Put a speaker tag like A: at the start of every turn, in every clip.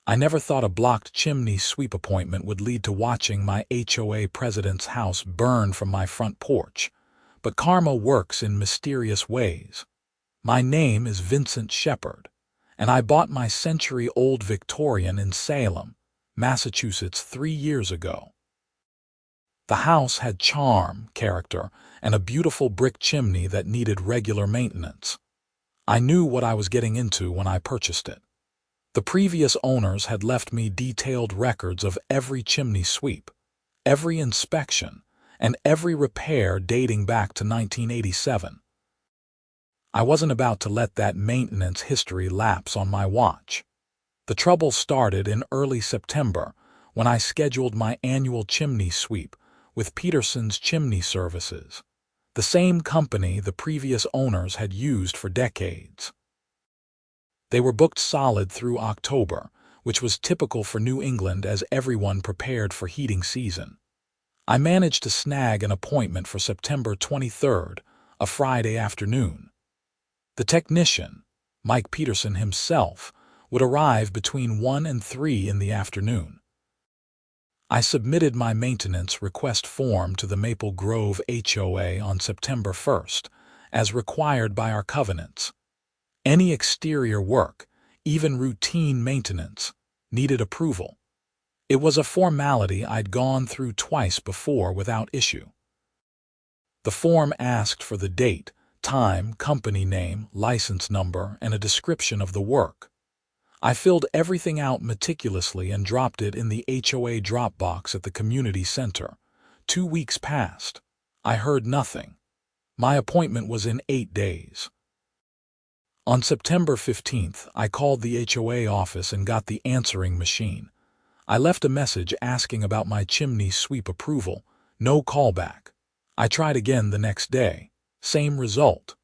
A: I never thought a blocked chimney sweep appointment would lead to watching my HOA president's house burn from my front porch, but karma works in mysterious ways. My name is Vincent Shepherd, and I bought my century-old Victorian in Salem, Massachusetts 3 years ago. The house had charm, character, and a beautiful brick chimney that needed regular maintenance. I knew what I was getting into when I purchased it. The previous owners had left me detailed records of every chimney sweep, every inspection, and every repair dating back to 1987. I wasn't about to let that maintenance history lapse on my watch. The trouble started in early September when I scheduled my annual chimney sweep with Peterson's Chimney Services, the same company the previous owners had used for decades. They were booked solid through October, which was typical for New England as everyone prepared for heating season. I managed to snag an appointment for September 23rd, a Friday afternoon. The technician, Mike Peterson himself, would arrive between 1 and 3 in the afternoon. I submitted my maintenance request form to the Maple Grove HOA on September 1st, as required by our covenants. Any exterior work, even routine maintenance, needed approval. It was a formality I'd gone through twice before without issue. The form asked for the date, time, company name, license number, and a description of the work. I filled everything out meticulously and dropped it in the HOA drop box at the community center. 2 weeks passed. I heard nothing. My appointment was in 8 days. On September 15th, I called the HOA office and got the answering machine. I left a message asking about my chimney sweep approval. No callback. I tried again the next day. Same result.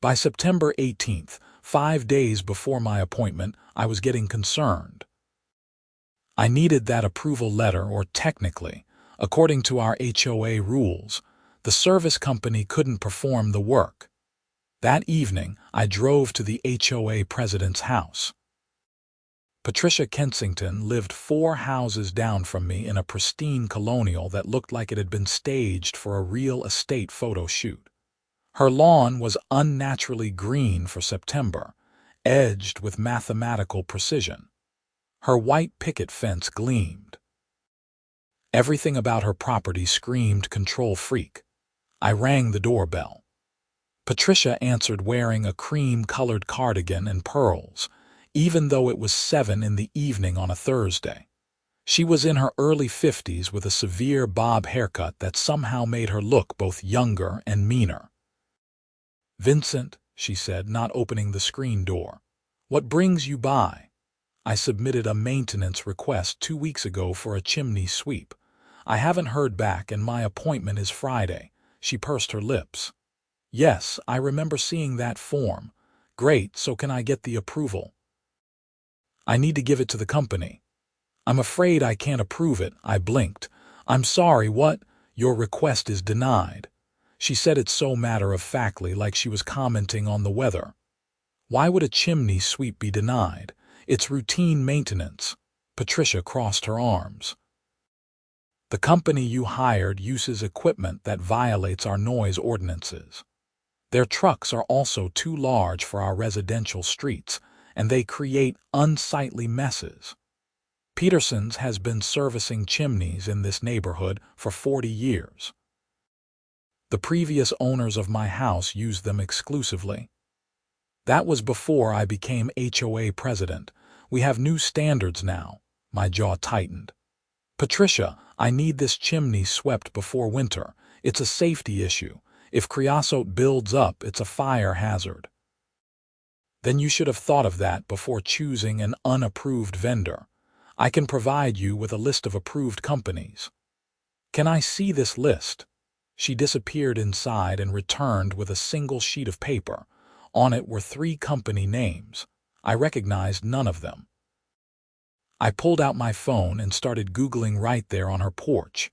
A: By September 18th, 5 days before my appointment, I was getting concerned. I needed that approval letter, or technically, according to our HOA rules, the service company couldn't perform the work. That evening, I drove to the HOA president's house. Patricia Kensington lived 4 houses down from me in a pristine colonial that looked like it had been staged for a real estate photo shoot. Her lawn was unnaturally green for September, edged with mathematical precision. Her white picket fence gleamed. Everything about her property screamed control freak. I rang the doorbell. Patricia answered wearing a cream-colored cardigan and pearls, even though it was 7 in the evening on a Thursday. She was in her early 50s with a severe bob haircut that somehow made her look both younger and meaner. "Vincent," she said, not opening the screen door, "what brings you by? I submitted a maintenance request 2 weeks ago for a chimney sweep. I haven't heard back and my appointment is Friday." She pursed her lips. "Yes, I remember seeing that form. Great, so can I get the approval?" "I need to give it to the company." "I'm afraid I can't approve it," I blinked. "I'm sorry, what? Your request is denied." She said it so matter-of-factly, like she was commenting on the weather. "Why would a chimney sweep be denied? It's routine maintenance." Patricia crossed her arms. "The company you hired uses equipment that violates our noise ordinances. Their trucks are also too large for our residential streets, and they create unsightly messes. Peterson's has been servicing chimneys in this neighborhood for 40 years. The previous owners of my house used them exclusively. That was before I became HOA president. We have new standards now." My jaw tightened. "Patricia, I need this chimney swept before winter. It's a safety issue. If creosote builds up, it's a fire hazard." "Then you should have thought of that before choosing an unapproved vendor. I can provide you with a list of approved companies." "Can I see this list?" She disappeared inside and returned with a single sheet of paper. On it were 3 company names. I recognized none of them. I pulled out my phone and started Googling right there on her porch.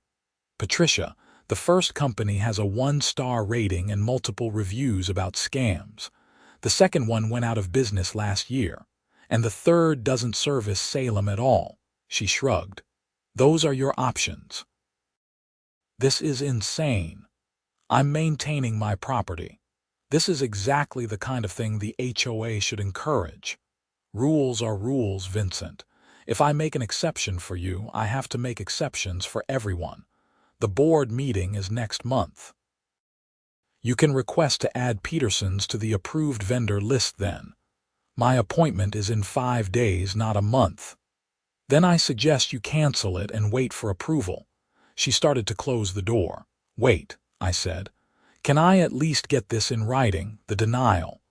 A: "Patricia, the first company has a 1-star rating and multiple reviews about scams. The second one went out of business last year. and the third doesn't service Salem at all. She shrugged. Those are your options. This is insane. I'm maintaining my property. This is exactly the kind of thing the HOA should encourage. Rules are rules, Vincent. If I make an exception for you, I have to make exceptions for everyone. The board meeting is next month. You can request to add Peterson's to the approved vendor list then. My appointment is in 5 days, not a month. Then I suggest you cancel it and wait for approval. She started to close the door. Wait, I said. Can I at least get this in writing, the denial?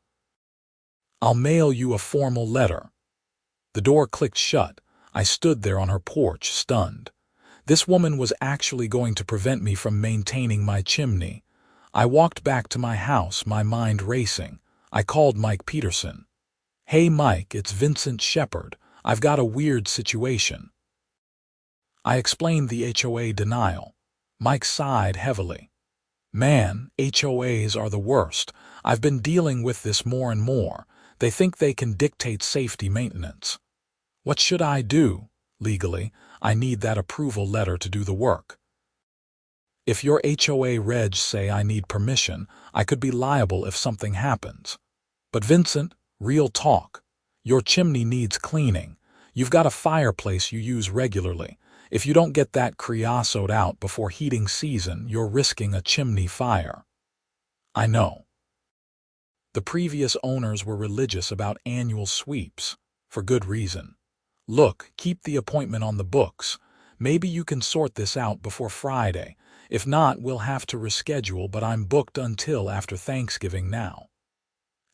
A: I'll mail you a formal letter. The door clicked shut. I stood there on her porch, stunned. This woman was actually going to prevent me from maintaining my chimney. I walked back to my house, my mind racing. I called Mike Peterson. Hey Mike, it's Vincent Shepherd. I've got a weird situation. I explained the HOA denial. Mike sighed heavily. Man, HOAs are the worst. I've been dealing with this more and more. They think they can dictate safety maintenance. What should I do? Legally, I need that approval letter to do the work. If your HOA regs say I need permission, I could be liable if something happens. But Vincent, real talk. Your chimney needs cleaning. You've got a fireplace you use regularly. If you don't get that creosote out before heating season, you're risking a chimney fire. I know. The previous owners were religious about annual sweeps, for good reason. Look, keep the appointment on the books. Maybe you can sort this out before Friday. If not, we'll have to reschedule, but I'm booked until after Thanksgiving now.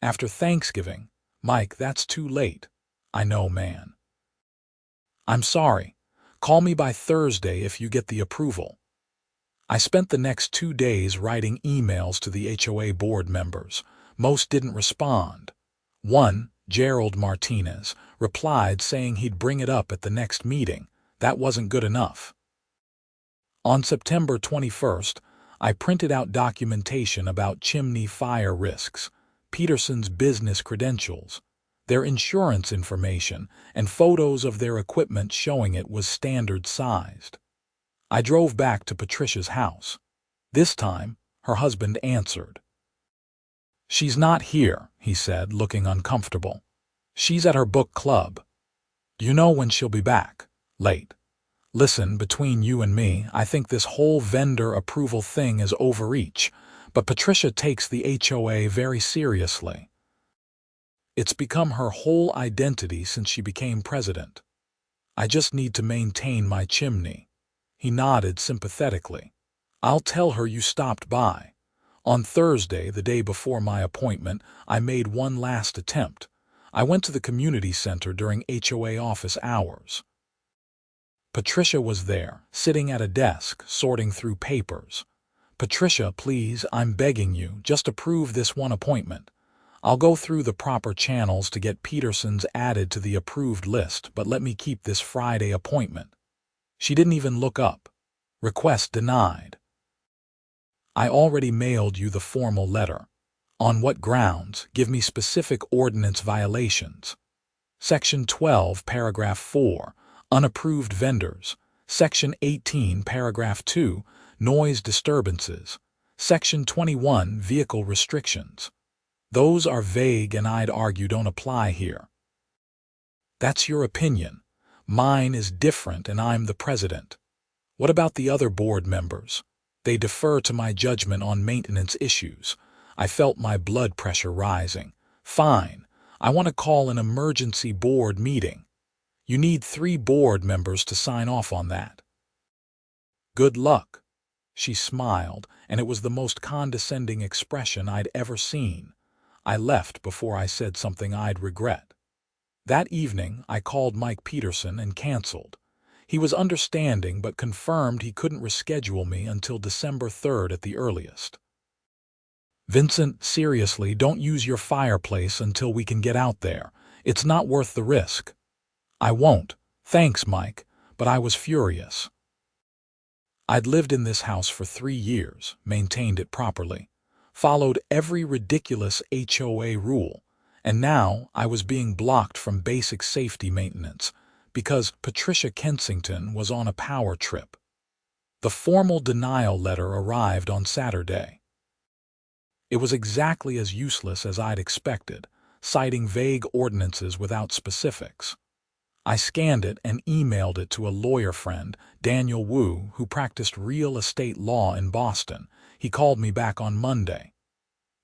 A: After Thanksgiving? Mike, that's too late. I know, man. I'm sorry. Call me by Thursday if you get the approval. I spent the next 2 days writing emails to the HOA board members. Most didn't respond. One, Gerald Martinez, replied saying he'd bring it up at the next meeting. That wasn't good enough. On September 21st, I printed out documentation about chimney fire risks, Peterson's business credentials, their insurance information, and photos of their equipment showing it was standard-sized. I drove back to Patricia's house. This time, her husband answered. She's not here, he said, looking uncomfortable. She's at her book club. Do you know when she'll be back? Late. Listen, between you and me, I think this whole vendor approval thing is overreach, but Patricia takes the HOA very seriously. It's become her whole identity since she became president. I just need to maintain my chimney. He nodded sympathetically. I'll tell her you stopped by. On Thursday, the day before my appointment, I made one last attempt. I went to the community center during HOA office hours. Patricia was there, sitting at a desk, sorting through papers. Patricia, please, I'm begging you, just approve this one appointment. I'll go through the proper channels to get Peterson's added to the approved list, but let me keep this Friday appointment. She didn't even look up. Request denied. I already mailed you the formal letter. On what grounds? Give me specific ordinance violations. Section 12, paragraph 4, unapproved vendors. Section 18, paragraph 2, noise disturbances. Section 21, vehicle restrictions. Those are vague and I'd argue don't apply here. That's your opinion. Mine is different and I'm the president. What about the other board members? They defer to my judgment on maintenance issues. I felt my blood pressure rising. Fine. I want to call an emergency board meeting. You need 3 board members to sign off on that. Good luck. She smiled, and it was the most condescending expression I'd ever seen. I left before I said something I'd regret. That evening, I called Mike Peterson and canceled. He was understanding but confirmed he couldn't reschedule me until December 3rd at the earliest. Vincent, seriously, don't use your fireplace until we can get out there. It's not worth the risk. I won't. Thanks, Mike, but I was furious. I'd lived in this house for 3 years, maintained it properly, followed every ridiculous HOA rule, And now I was being blocked from basic safety maintenance because Patricia Kensington was on a power trip. The formal denial letter arrived on Saturday. It was exactly as useless as I'd expected, citing vague ordinances without specifics. I scanned it and emailed it to a lawyer friend, Daniel Wu, who practiced real estate law in Boston. He called me back on Monday.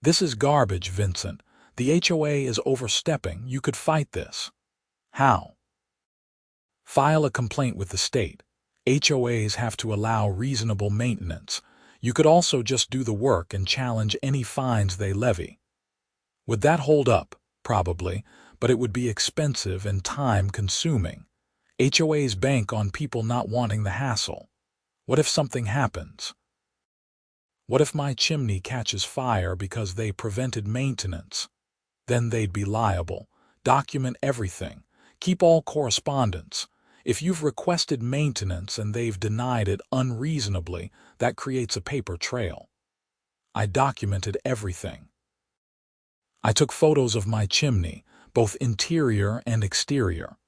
A: "This is garbage, Vincent. The HOA is overstepping. You could fight this." "How?" "File a complaint with the state. HOAs have to allow reasonable maintenance. You could also just do the work and challenge any fines they levy." "Would that hold up?" "Probably, but it would be expensive and time-consuming. HOAs bank on people not wanting the hassle. What if something happens? What if my chimney catches fire because they prevented maintenance? Then they'd be liable. Document everything. Keep all correspondence. If you've requested maintenance and they've denied it unreasonably, that creates a paper trail." I documented everything. I took photos of my chimney, both interior and exterior.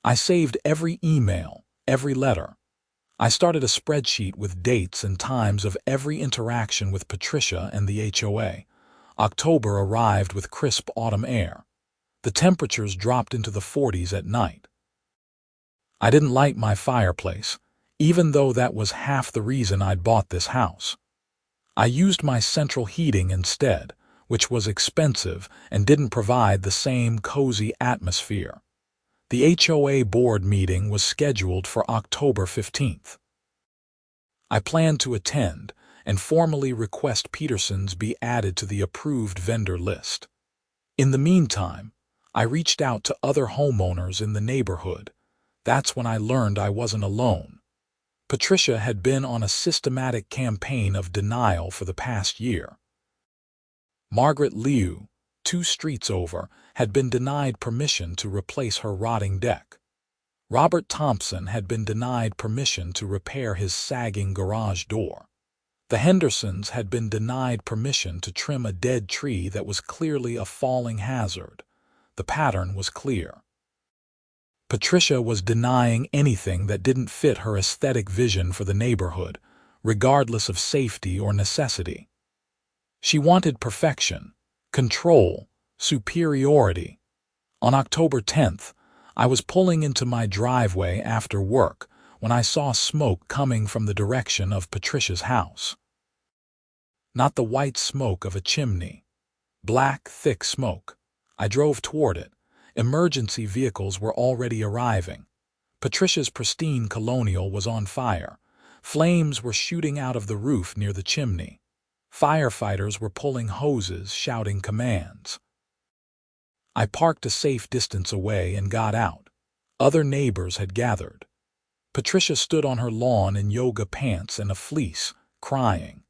A: I saved every email, every letter. I started a spreadsheet with dates and times of every interaction with Patricia and the HOA. October arrived with crisp autumn air. The temperatures dropped into the 40s at night. I didn't light my fireplace, even though that was half the reason I'd bought this house. I used my central heating instead, which was expensive and didn't provide the same cozy atmosphere. The HOA board meeting was scheduled for October 15th. I planned to attend and formally request Petersons be added to the approved vendor list. In the meantime, I reached out to other homeowners in the neighborhood. That's when I learned I wasn't alone. Patricia had been on a systematic campaign of denial for the past year. Margaret Liu, 2 streets over, had been denied permission to replace her rotting deck. Robert Thompson had been denied permission to repair his sagging garage door. The Hendersons had been denied permission to trim a dead tree that was clearly a falling hazard. The pattern was clear. Patricia was denying anything that didn't fit her aesthetic vision for the neighborhood, regardless of safety or necessity. She wanted perfection, control, superiority. On October 10th, I was pulling into my driveway after work when I saw smoke coming from the direction of Patricia's house. Not the white smoke of a chimney. Black, thick smoke. I drove toward it. Emergency vehicles were already arriving. Patricia's pristine colonial was on fire. Flames were shooting out of the roof near the chimney. Firefighters were pulling hoses, shouting commands. I parked a safe distance away and got out. Other neighbors had gathered. Patricia stood on her lawn in yoga pants and a fleece, crying.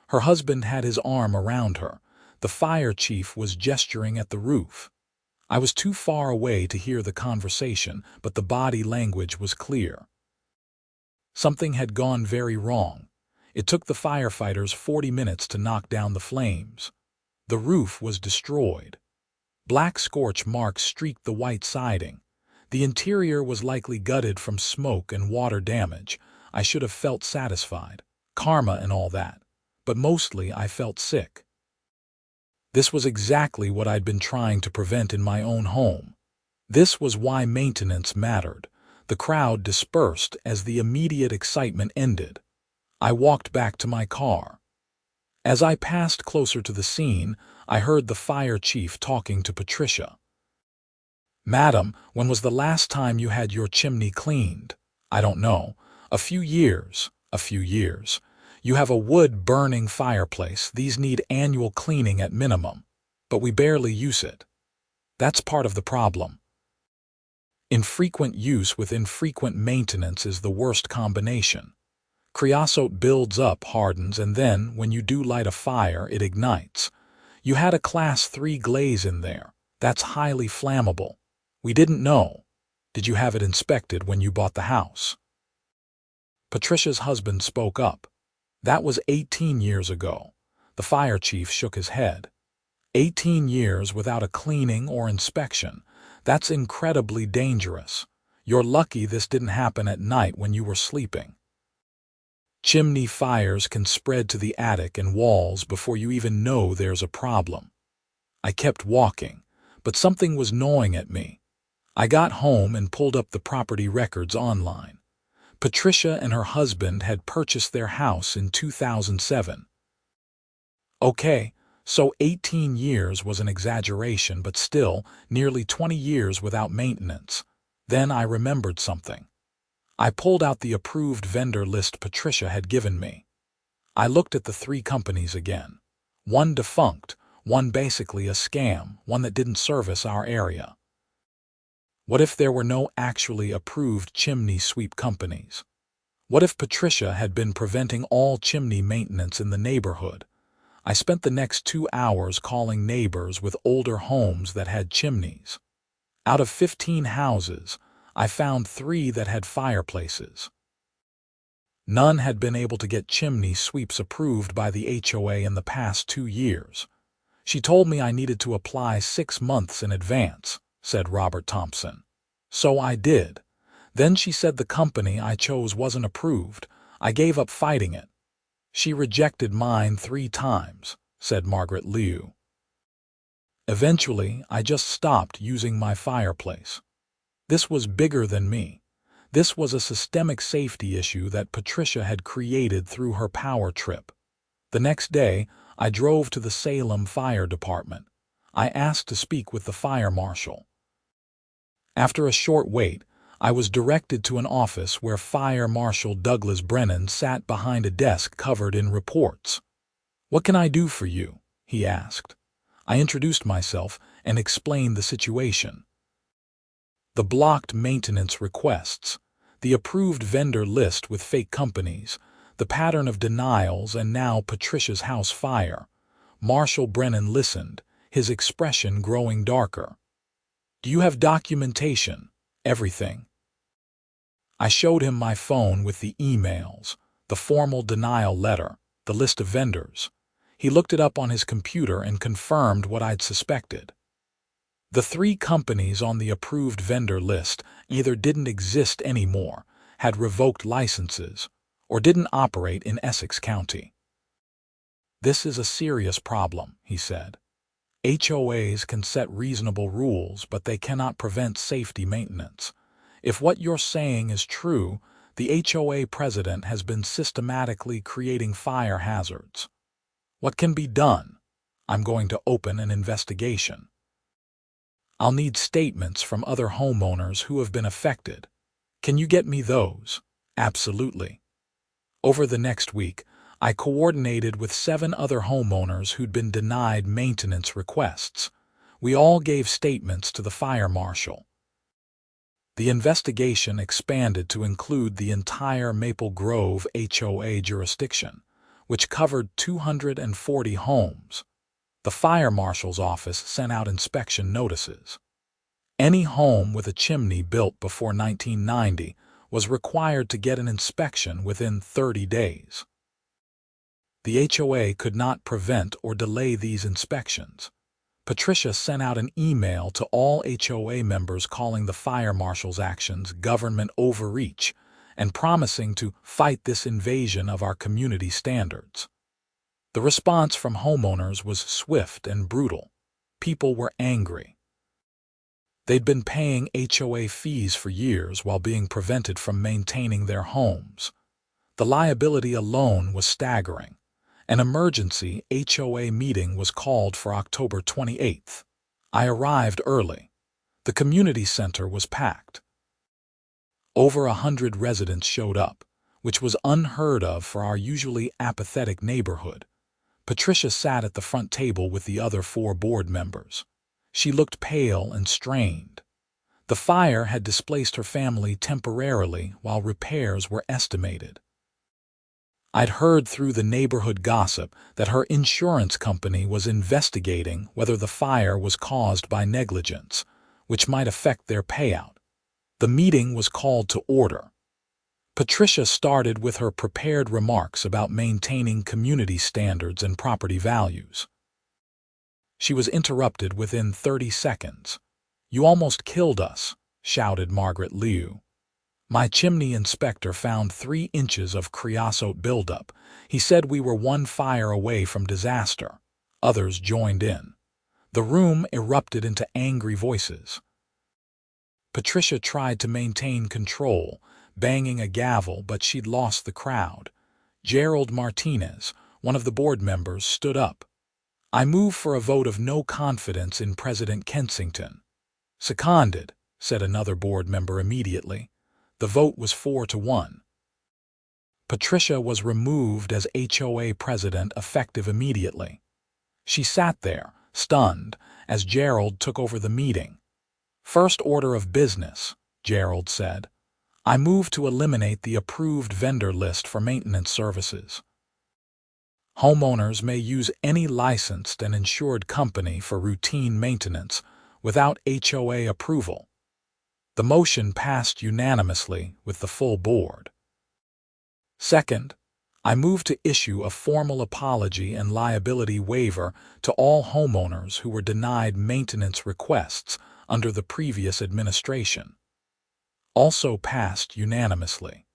A: Her husband had his arm around her. The fire chief was gesturing at the roof. I was too far away to hear the conversation, but the body language was clear. Something had gone very wrong. It took the firefighters 40 minutes to knock down the flames. The roof was destroyed. Black scorch marks streaked the white siding. The interior was likely gutted from smoke and water damage. I should have felt satisfied. Karma and all that. But mostly I felt sick. This was exactly what I'd been trying to prevent in my own home. This was why maintenance mattered. The crowd dispersed as the immediate excitement ended. I walked back to my car. As I passed closer to the scene, I heard the fire chief talking to Patricia. "Madam, when was the last time you had your chimney cleaned?" "I don't know. A few years. A few years. You have a wood-burning fireplace. These need annual cleaning at minimum. But we barely use it. That's part of the problem. Infrequent use with infrequent maintenance is the worst combination. Creosote builds up, hardens, and then, when you do light a fire, it ignites. You had a Class 3 glaze in there. That's highly flammable. We didn't know. Did you have it inspected when you bought the house?" Patricia's husband spoke up. "That was 18 years ago." The fire chief shook his head. 18 years without a cleaning or inspection. That's incredibly dangerous. You're lucky this didn't happen at night when you were sleeping. Chimney fires can spread to the attic and walls before you even know there's a problem. I kept walking, but something was gnawing at me. I got home and pulled up the property records online. Patricia and her husband had purchased their house in 2007. Okay, so 18 years was an exaggeration, but still, nearly 20 years without maintenance. Then I remembered something. I pulled out the approved vendor list Patricia had given me. I looked at the 3 companies again. One defunct, one basically a scam, one that didn't service our area. What if there were no actually approved chimney sweep companies? What if Patricia had been preventing all chimney maintenance in the neighborhood? I spent the next 2 hours calling neighbors with older homes that had chimneys. Out of 15 houses, I found 3 that had fireplaces. None had been able to get chimney sweeps approved by the HOA in the past 2 years. She told me I needed to apply 6 months in advance, said Robert Thompson. So I did. Then she said the company I chose wasn't approved. I gave up fighting it. She rejected mine 3 times, said Margaret Liu. Eventually, I just stopped using my fireplace. This was bigger than me. This was a systemic safety issue that Patricia had created through her power trip. The next day, I drove to the Salem Fire Department. I asked to speak with the fire marshal. After a short wait, I was directed to an office where Fire Marshal Douglas Brennan sat behind a desk covered in reports. "What can I do for you?" he asked. I introduced myself and explained the situation. The blocked maintenance requests, the approved vendor list with fake companies, the pattern of denials, and now Patricia's house fire. Marshal Brennan listened, his expression growing darker. "Do you have documentation? Everything?" I showed him my phone with the emails, the formal denial letter, the list of vendors. He looked it up on his computer and confirmed what I'd suspected. The 3 companies on the approved vendor list either didn't exist anymore, had revoked licenses, or didn't operate in Essex County. "This is a serious problem," he said. "HOAs can set reasonable rules, but they cannot prevent safety maintenance. If what you're saying is true, the HOA president has been systematically creating fire hazards. What can be done? I'm going to open an investigation. I'll need statements from other homeowners who have been affected. Can you get me those?" "Absolutely." Over the next week, I coordinated with 7 other homeowners who'd been denied maintenance requests. We all gave statements to the fire marshal. The investigation expanded to include the entire Maple Grove HOA jurisdiction, which covered 240 homes. The fire marshal's office sent out inspection notices. Any home with a chimney built before 1990 was required to get an inspection within 30 days. The HOA could not prevent or delay these inspections. Patricia sent out an email to all HOA members calling the fire marshal's actions government overreach and promising to fight this invasion of our community standards. The response from homeowners was swift and brutal. People were angry. They'd been paying HOA fees for years while being prevented from maintaining their homes. The liability alone was staggering. An emergency HOA meeting was called for October 28th. I arrived early. The community center was packed. Over 100 residents showed up, which was unheard of for our usually apathetic neighborhood. Patricia sat at the front table with the other 4 board members. She looked pale and strained. The fire had displaced her family temporarily while repairs were estimated. I'd heard through the neighborhood gossip that her insurance company was investigating whether the fire was caused by negligence, which might affect their payout. The meeting was called to order. Patricia started with her prepared remarks about maintaining community standards and property values. She was interrupted within 30 seconds. "You almost killed us," shouted Margaret Liu. My chimney inspector found 3 inches of creosote buildup. He said we were one fire away from disaster. Others joined in. The room erupted into angry voices. Patricia tried to maintain control, banging a gavel, but she'd lost the crowd. Gerald Martinez, one of the board members, stood up. "I move for a vote of no confidence in President Kensington." "Seconded," said another board member immediately. The vote was 4-1. Patricia was removed as HOA president effective immediately. She sat there, stunned, as Gerald took over the meeting. "First order of business," Gerald said. "I move to eliminate the approved vendor list for maintenance services. Homeowners may use any licensed and insured company for routine maintenance without HOA approval." The motion passed unanimously with the full board. Second, I move to issue a formal apology and liability waiver to all homeowners who were denied maintenance requests under the previous administration. Also passed unanimously.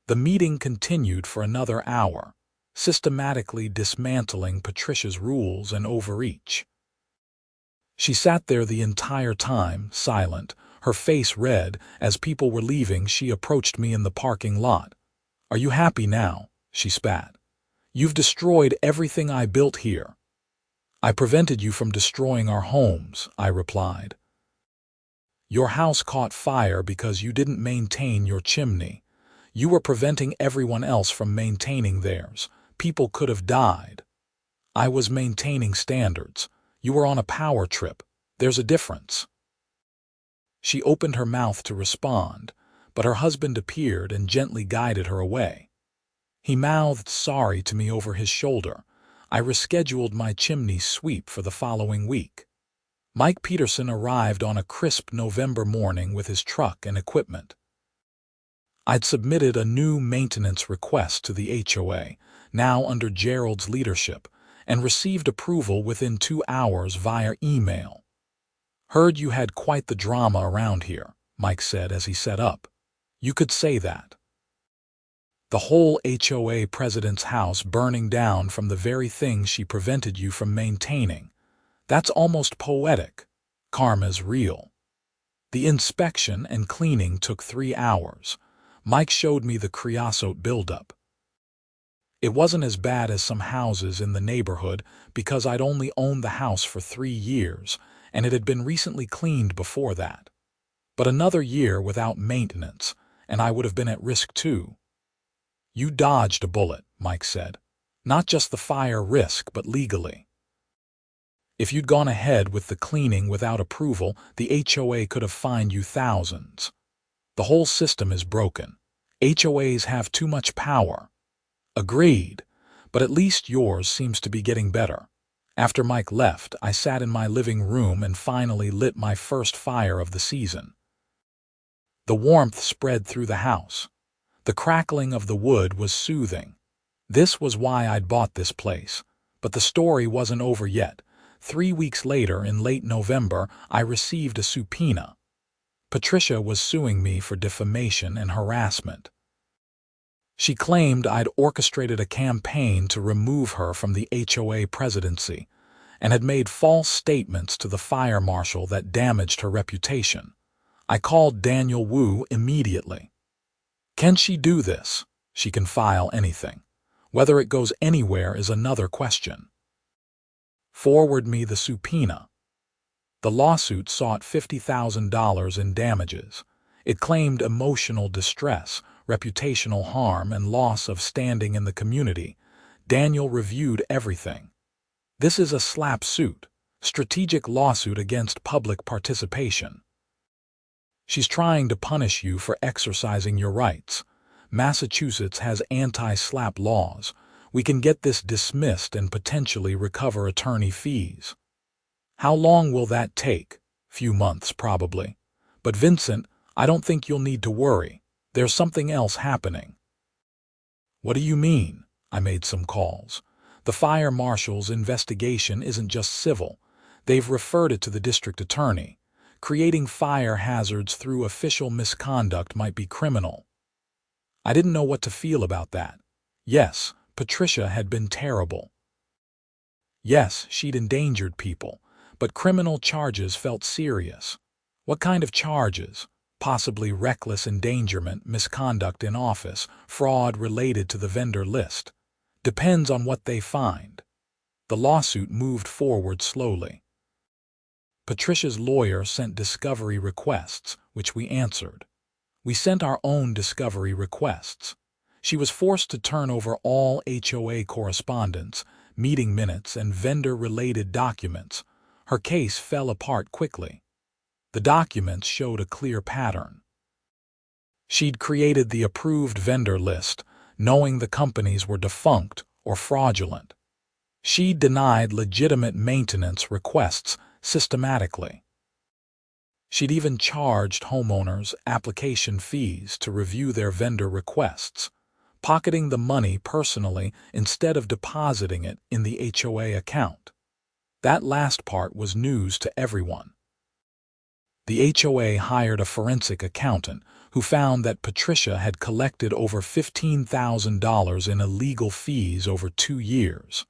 A: The meeting continued for another hour, systematically dismantling Patricia's rules and overreach. She sat there the entire time, silent, her face red. As people were leaving, she approached me in the parking lot. "Are you happy now?" she spat. "You've destroyed everything I built here." "I prevented you from destroying our homes," I replied. "Your house caught fire because you didn't maintain your chimney. You were preventing everyone else from maintaining theirs. People could have died." "I was maintaining standards. You were on a power trip. There's a difference." She opened her mouth to respond, but her husband appeared and gently guided her away. He mouthed sorry to me over his shoulder. I rescheduled my chimney sweep for the following week. Mike Peterson arrived on a crisp November morning with his truck and equipment. I'd submitted a new maintenance request to the HOA, now under Gerald's leadership, and received approval within 2 hours via email. "Heard you had quite the drama around here," Mike said as he set up. "You could say that. The whole HOA president's house burning down from the very thing she prevented you from maintaining. That's almost poetic. Karma's real." The inspection and cleaning took 3 hours. Mike showed me the creosote buildup. It wasn't as bad as some houses in the neighborhood because I'd only owned the house for 3 years, and it had been recently cleaned before that. But another year without maintenance, and I would have been at risk too. "You dodged a bullet," Mike said. "Not just the fire risk, but legally. If you'd gone ahead with the cleaning without approval, the HOA could have fined you thousands. The whole system is broken. HOAs have too much power." "Agreed, but at least yours seems to be getting better." After Mike left, I sat in my living room and finally lit my first fire of the season. The warmth spread through the house. The crackling of the wood was soothing. This was why I'd bought this place. But the story wasn't over yet. 3 weeks later, in late November, I received a subpoena. Patricia was suing me for defamation and harassment. She claimed I'd orchestrated a campaign to remove her from the HOA presidency and had made false statements to the fire marshal that damaged her reputation. I called Daniel Wu immediately. "Can she do this?" "She can file anything. Whether it goes anywhere is another question." "Forward me the subpoena." The lawsuit sought $50,000 in damages. It claimed emotional distress, reputational harm, and loss of standing in the community. Daniel reviewed everything. "This is a SLAPP suit, strategic lawsuit against public participation. She's trying to punish you for exercising your rights. Massachusetts has anti-SLAPP laws. We can get this dismissed and potentially recover attorney fees." "How long will that take?" "Few months, probably. But Vincent, I don't think you'll need to worry. There's something else happening." "What do you mean?" I made some calls. "The fire marshal's investigation isn't just civil. They've referred it to the district attorney. Creating fire hazards through official misconduct might be criminal. I didn't know what to feel about that. Yes, Patricia had been terrible. Yes, she'd endangered people, but criminal charges felt serious. What kind of charges? Possibly reckless endangerment, misconduct in office, fraud related to the vendor list. Depends on what they find. The lawsuit moved forward slowly. Patricia's lawyer sent discovery requests, which we answered. We sent our own discovery requests. She was forced to turn over all HOA correspondence, meeting minutes, and vendor-related documents. Her case fell apart quickly. The documents showed a clear pattern. She'd created the approved vendor list, knowing the companies were defunct or fraudulent. She denied legitimate maintenance requests systematically. She'd even charged homeowners application fees to review their vendor requests, pocketing the money personally instead of depositing it in the HOA account. That last part was news to everyone. The HOA hired a forensic accountant who found that Patricia had collected over $15,000 in illegal fees over 2 years.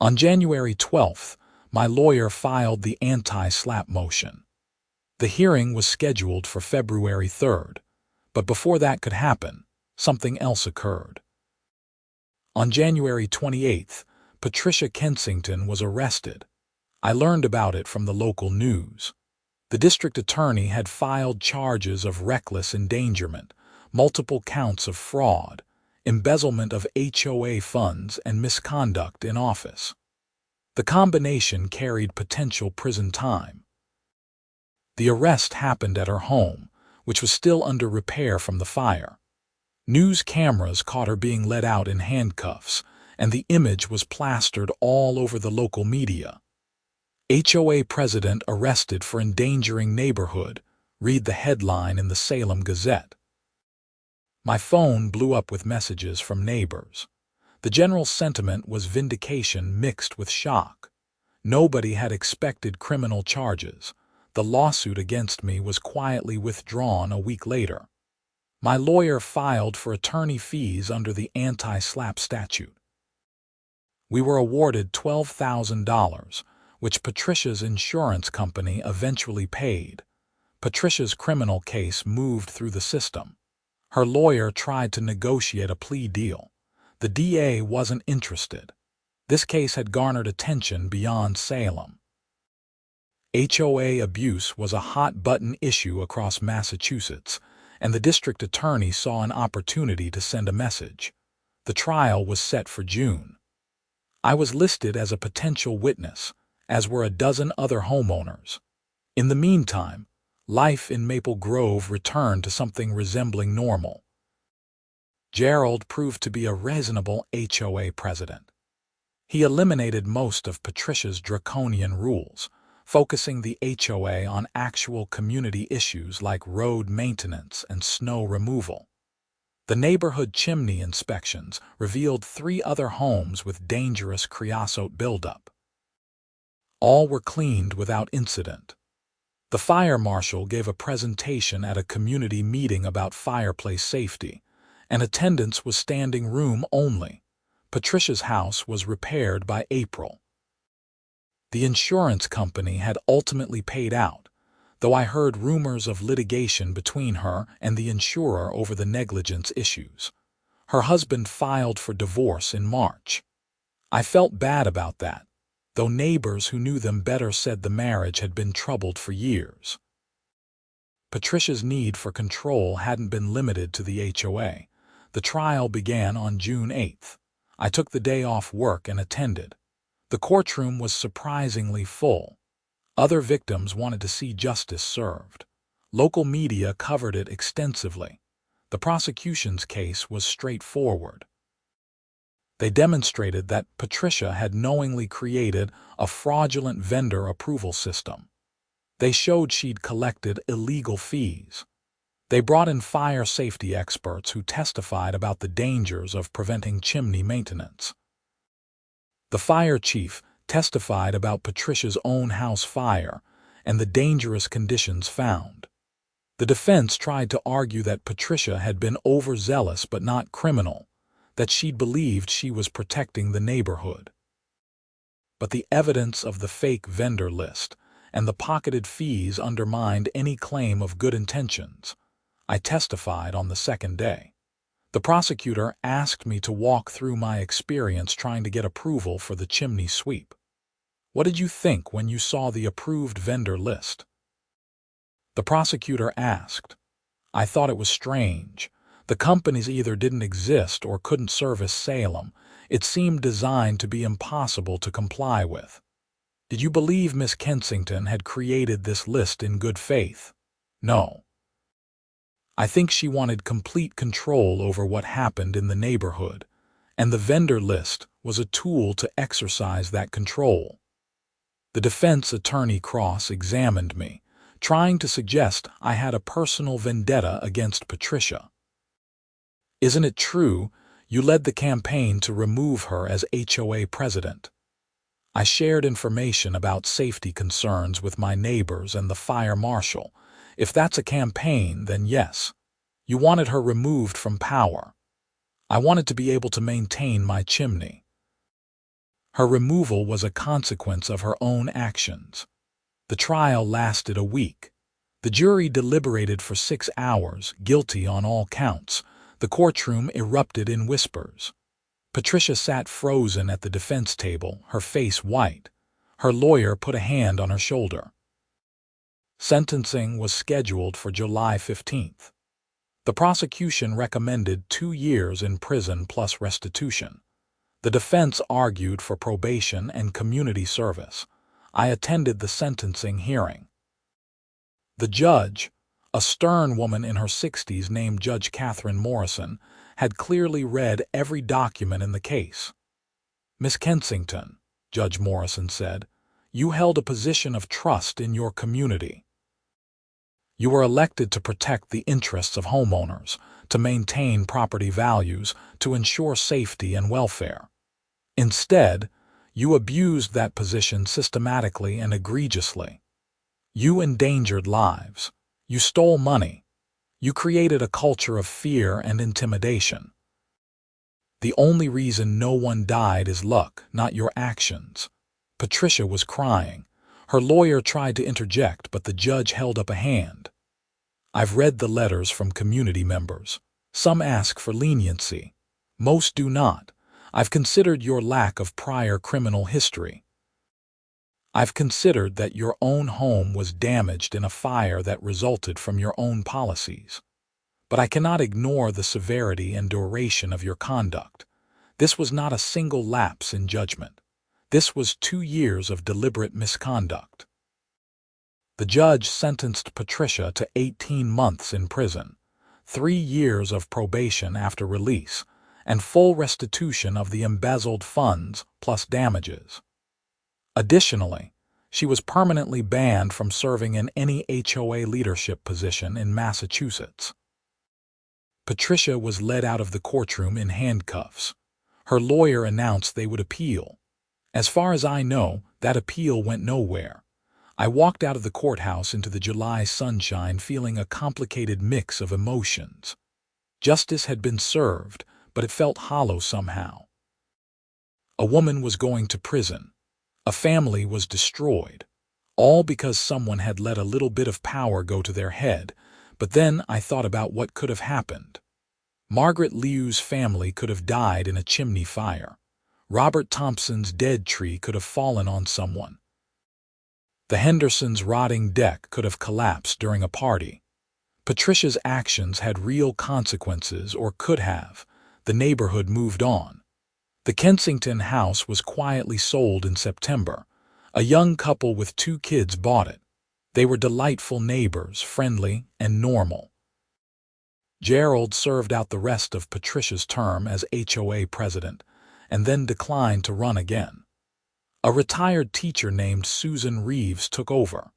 A: On January 12th, my lawyer filed the anti-SLAPP motion. The hearing was scheduled for February 3rd, but before that could happen, something else occurred. On January 28th, Patricia Kensington was arrested. I learned about it from the local news. The district attorney had filed charges of reckless endangerment, multiple counts of fraud, embezzlement of HOA funds, and misconduct in office. The combination carried potential prison time. The arrest happened at her home, which was still under repair from the fire. News cameras caught her being led out in handcuffs, and the image was plastered all over the local media. HOA president arrested for endangering neighborhood. Read the headline in the Salem Gazette. My phone blew up with messages from neighbors. The general sentiment was vindication mixed with shock. Nobody had expected criminal charges. The lawsuit against me was quietly withdrawn a week later. My lawyer filed for attorney fees under the anti-SLAPP statute. We were awarded $12,000, which Patricia's insurance company eventually paid. Patricia's criminal case moved through the system. Her lawyer tried to negotiate a plea deal. The DA wasn't interested. This case had garnered attention beyond Salem. HOA abuse was a hot-button issue across Massachusetts, and the district attorney saw an opportunity to send a message. The trial was set for June. I was listed as a potential witness, as were a dozen other homeowners. In the meantime, life in Maple Grove returned to something resembling normal. Gerald proved to be a reasonable HOA president. He eliminated most of Patricia's draconian rules, focusing the HOA on actual community issues like road maintenance and snow removal. The neighborhood chimney inspections revealed 3 other homes with dangerous creosote buildup. All were cleaned without incident. The fire marshal gave a presentation at a community meeting about fireplace safety, and attendance was standing room only. Patricia's house was repaired by April. The insurance company had ultimately paid out, though I heard rumors of litigation between her and the insurer over the negligence issues. Her husband filed for divorce in March. I felt bad about that, though neighbors who knew them better said the marriage had been troubled for years. Patricia's need for control hadn't been limited to the HOA. The trial began on June 8th. I took the day off work and attended. The courtroom was surprisingly full. Other victims wanted to see justice served. Local media covered it extensively. The prosecution's case was straightforward. They demonstrated that Patricia had knowingly created a fraudulent vendor approval system. They showed she'd collected illegal fees. They brought in fire safety experts who testified about the dangers of preventing chimney maintenance. The fire chief testified about Patricia's own house fire and the dangerous conditions found. The defense tried to argue that Patricia had been overzealous but not criminal, that she'd believed she was protecting the neighborhood. But the evidence of the fake vendor list and the pocketed fees undermined any claim of good intentions. I testified on the second day. The prosecutor asked me to walk through my experience trying to get approval for the chimney sweep. What did you think when you saw the approved vendor list? The prosecutor asked. I thought it was strange. The companies either didn't exist or couldn't service Salem. It seemed designed to be impossible to comply with. Did you believe Miss Kensington had created this list in good faith? No. I think she wanted complete control over what happened in the neighborhood, and the vendor list was a tool to exercise that control. The defense attorney cross-examined me, trying to suggest I had a personal vendetta against Patricia. Isn't it true you led the campaign to remove her as HOA president? I shared information about safety concerns with my neighbors and the fire marshal. If that's a campaign, then yes. You wanted her removed from power. I wanted to be able to maintain my chimney. Her removal was a consequence of her own actions. The trial lasted a week. The jury deliberated for 6 hours, guilty on all counts. The courtroom erupted in whispers. Patricia sat frozen at the defense table, her face white. Her lawyer put a hand on her shoulder. Sentencing was scheduled for July 15th. The prosecution recommended 2 years in prison plus restitution. The defense argued for probation and community service. I attended the sentencing hearing. The judge, a stern woman in her 60s named Judge Catherine Morrison, had clearly read every document in the case. Miss Kensington, Judge Morrison said, you held a position of trust in your community. You were elected to protect the interests of homeowners, to maintain property values, to ensure safety and welfare. Instead, you abused that position systematically and egregiously. You endangered lives. You stole money. You created a culture of fear and intimidation. The only reason no one died is luck, not your actions. Patricia was crying. Her lawyer tried to interject, but the judge held up a hand. I've read the letters from community members. Some ask for leniency. Most do not. I've considered your lack of prior criminal history. I've considered that your own home was damaged in a fire that resulted from your own policies. But I cannot ignore the severity and duration of your conduct. This was not a single lapse in judgment. This was 2 years of deliberate misconduct. The judge sentenced Patricia to 18 months in prison, 3 years of probation after release, and full restitution of the embezzled funds plus damages. Additionally, she was permanently banned from serving in any HOA leadership position in Massachusetts. Patricia was led out of the courtroom in handcuffs. Her lawyer announced they would appeal. As far as I know, that appeal went nowhere. I walked out of the courthouse into the July sunshine feeling a complicated mix of emotions. Justice had been served, but it felt hollow somehow. A woman was going to prison. A family was destroyed. All because someone had let a little bit of power go to their head. But then I thought about what could have happened. Margaret Liu's family could have died in a chimney fire. Robert Thompson's dead tree could have fallen on someone. The Hendersons' rotting deck could have collapsed during a party. Patricia's actions had real consequences, or could have. The neighborhood moved on. The Kensington house was quietly sold in September. A young couple with 2 kids bought it. They were delightful neighbors, friendly and normal. Gerald served out the rest of Patricia's term as HOA president, and then declined to run again. A retired teacher named Susan Reeves took over.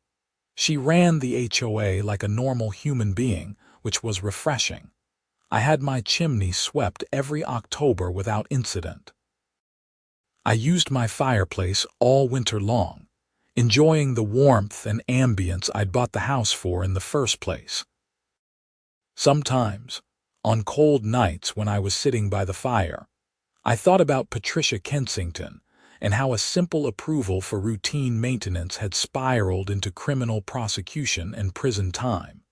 A: She ran the HOA like a normal human being, which was refreshing. I had my chimney swept every October without incident. I used my fireplace all winter long, enjoying the warmth and ambience I'd bought the house for in the first place. Sometimes, on cold nights when I was sitting by the fire, I thought about Patricia Kensington and how a simple approval for routine maintenance had spiraled into criminal prosecution and prison time.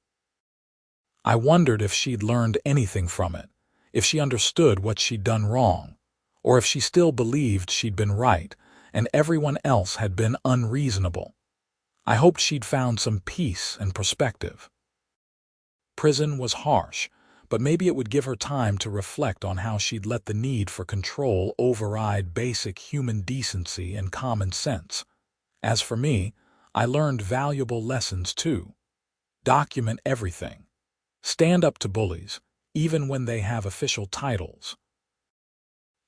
A: I wondered if she'd learned anything from it, if she understood what she'd done wrong, or if she still believed she'd been right and everyone else had been unreasonable. I hoped she'd found some peace and perspective. Prison was harsh, but maybe it would give her time to reflect on how she'd let the need for control override basic human decency and common sense. As for me, I learned valuable lessons too. Document everything. Stand up to bullies, even when they have official titles.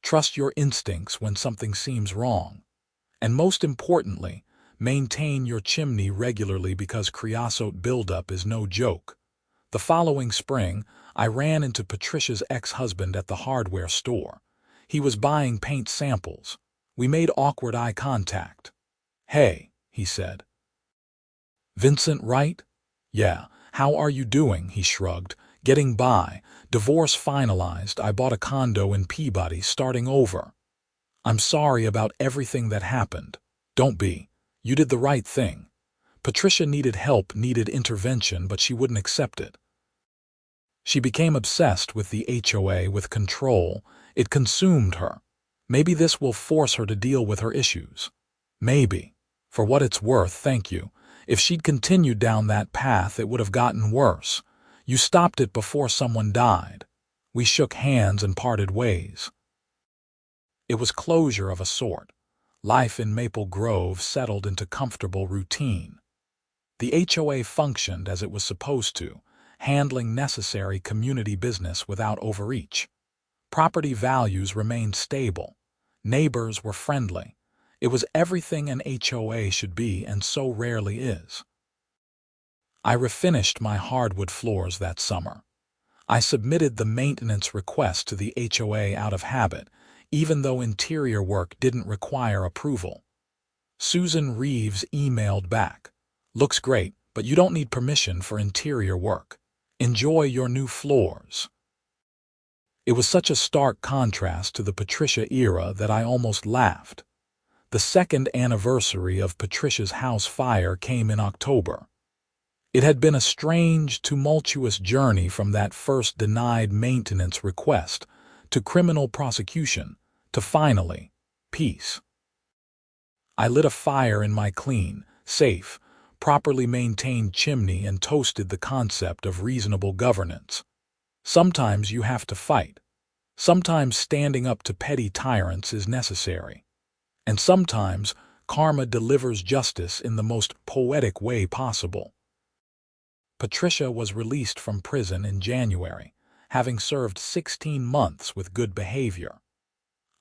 A: Trust your instincts when something seems wrong. And most importantly, maintain your chimney regularly because creosote buildup is no joke. The following spring, I ran into Patricia's ex-husband at the hardware store. He was buying paint samples. We made awkward eye contact. "Hey," he said. "Vincent, right?" "Yeah. How are you doing?" he shrugged. "Getting by. Divorce finalized. I bought a condo in Peabody, starting over." "I'm sorry about everything that happened." "Don't be. You did the right thing." Patricia needed help, needed intervention, but she wouldn't accept it. She became obsessed with the HOA, with control. It consumed her. Maybe this will force her to deal with her issues. Maybe. For what it's worth, thank you. If she'd continued down that path, it would have gotten worse. You stopped it before someone died. We shook hands and parted ways. It was closure of a sort. Life in Maple Grove settled into comfortable routine. The HOA functioned as it was supposed to, handling necessary community business without overreach. Property values remained stable. Neighbors were friendly. It was everything an HOA should be and so rarely is. I refinished my hardwood floors that summer. I submitted the maintenance request to the HOA out of habit, even though interior work didn't require approval. Susan Reeves emailed back, "Looks great, but you don't need permission for interior work. Enjoy your new floors." It was such a stark contrast to the Patricia era that I almost laughed. The second anniversary of Patricia's house fire came in October. It had been a strange, tumultuous journey from that first denied maintenance request to criminal prosecution to finally, peace. I lit a fire in my clean, safe, properly maintained chimney and toasted the concept of reasonable governance. Sometimes you have to fight. Sometimes standing up to petty tyrants is necessary. And sometimes karma delivers justice in the most poetic way possible. Patricia was released from prison in January, having served 16 months with good behavior.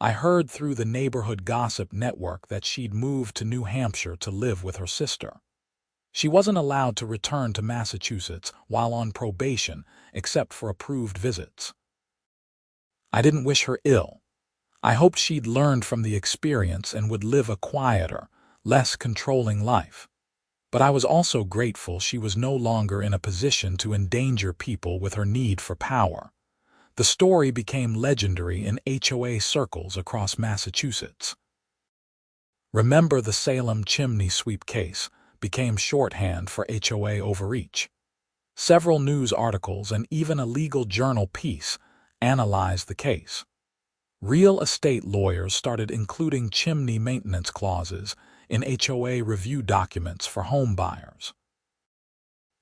A: I heard through the neighborhood gossip network that she'd moved to New Hampshire to live with her sister. She wasn't allowed to return to Massachusetts while on probation, except for approved visits. I didn't wish her ill. I hoped she'd learned from the experience and would live a quieter, less controlling life. But I was also grateful she was no longer in a position to endanger people with her need for power. The story became legendary in HOA circles across Massachusetts. "Remember the Salem chimney sweep case" became shorthand for HOA overreach. Several news articles and even a legal journal piece analyzed the case. Real estate lawyers started including chimney maintenance clauses in HOA review documents for home buyers.